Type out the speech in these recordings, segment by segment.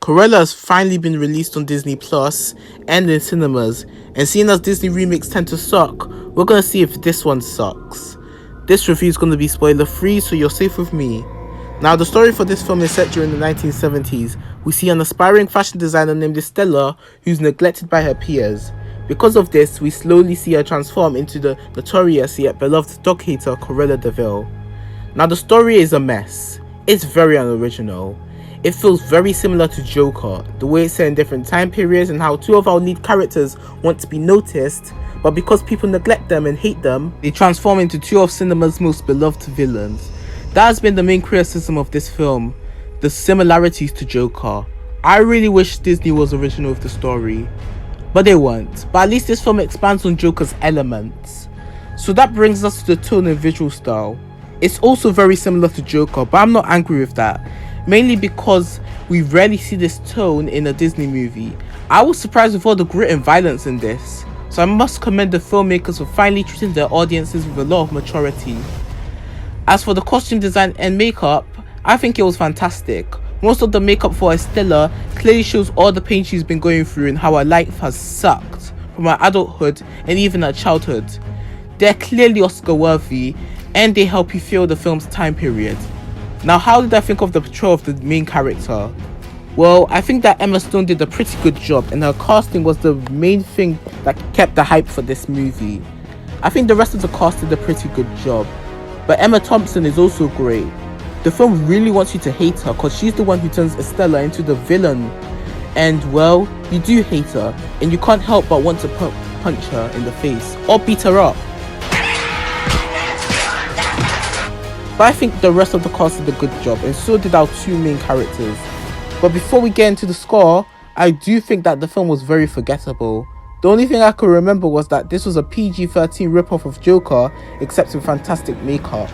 Cruella has finally been released on Disney Plus and in cinemas, and seeing as Disney remakes tend to suck, we're gonna see if this one sucks. This review is gonna be spoiler free, so you're safe with me. Now, the story for this film is set during the 1970s. We see an aspiring fashion designer named Estella who's neglected by her peers. Because of this, we slowly see her transform into the notorious yet beloved dog hater Cruella de Vil. Now, the story is a mess. It's very unoriginal. It feels very similar to Joker, the way it's set in different time periods and how two of our lead characters want to be noticed, but because people neglect them and hate them, they transform into two of cinema's most beloved villains. That has been the main criticism of this film, the similarities to Joker. I really wish Disney was original with the story, but they weren't. But at least this film expands on Joker's elements. So that brings us to the tone and visual style. It's also very similar to Joker, but I'm not angry with that, mainly because we rarely see this tone in a Disney movie. I was surprised with all the grit and violence in this, so I must commend the filmmakers for finally treating their audiences with a lot of maturity. As for the costume design and makeup, I think it was fantastic. Most of the makeup for Estella clearly shows all the pain she's been going through and how her life has sucked from her adulthood and even her childhood. They're clearly Oscar worthy, and they help you feel the film's time period. Now, how did I think of the portrayal of the main character? Well, I think that Emma Stone did a pretty good job, and her casting was the main thing that kept the hype for this movie. I think the rest of the cast did a pretty good job, but Emma Thompson is also great. The film really wants you to hate her because she's the one who turns Estella into the villain, and well, you do hate her, and you can't help but want to punch her in the face or beat her up. But I think the rest of the cast did a good job, and so did our two main characters. But before we get into the score, I do think that the film was very forgettable. The only thing I could remember was that this was a PG-13 ripoff of Joker, except with fantastic makeup.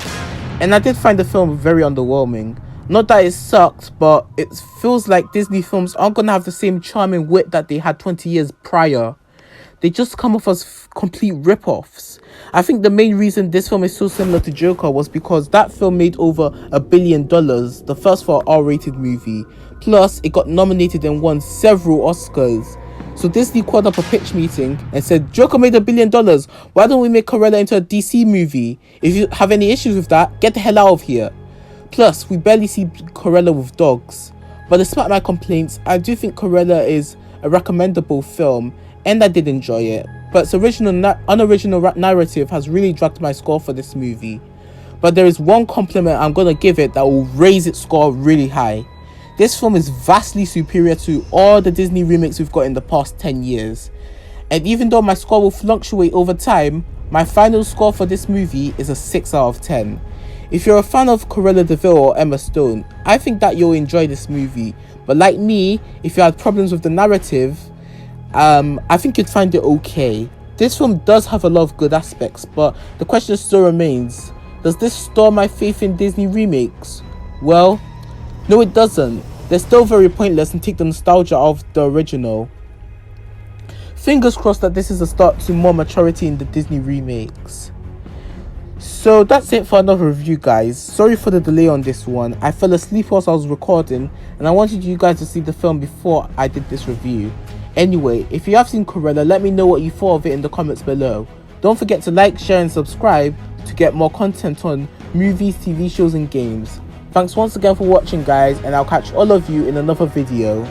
And I did find the film very underwhelming. Not that it sucked, but it feels like Disney films aren't gonna have the same charm and wit that they had 20 years prior. They just come off as complete rip-offs. I think the main reason this film is so similar to Joker was because that film made over $1 billion, the first for an R-rated movie. Plus, it got nominated and won several Oscars. So Disney called up a pitch meeting and said, Joker made $1 billion, why don't we make Cruella into a DC movie? If you have any issues with that, get the hell out of here. Plus, we barely see Cruella with dogs. But despite my complaints, I do think Cruella is a recommendable film, and I did enjoy it, but its unoriginal narrative has really dragged my score for this movie. But there is one compliment I'm gonna give it that will raise its score really high. This film is vastly superior to all the Disney remakes we've got in the past 10 years. And even though my score will fluctuate over time, my final score for this movie is a 6 out of 10. If you're a fan of Cruella de Vil or Emma Stone, I think that you'll enjoy this movie. But like me, if you had problems with the narrative, I think you'd find it okay. This film does have a lot of good aspects, but the question still remains, does this store my faith in Disney remakes? Well, no it doesn't. They're still very pointless and take the nostalgia of the original. Fingers crossed that this is a start to more maturity in the Disney remakes. So that's it for another review, guys. Sorry for the delay on this one. I fell asleep whilst I was recording, and I wanted you guys to see the film before I did this review. Anyway, if you have seen Cruella, let me know what you thought of it in the comments below. Don't forget to like, share and subscribe to get more content on movies, TV shows and games. Thanks once again for watching, guys, and I'll catch all of you in another video.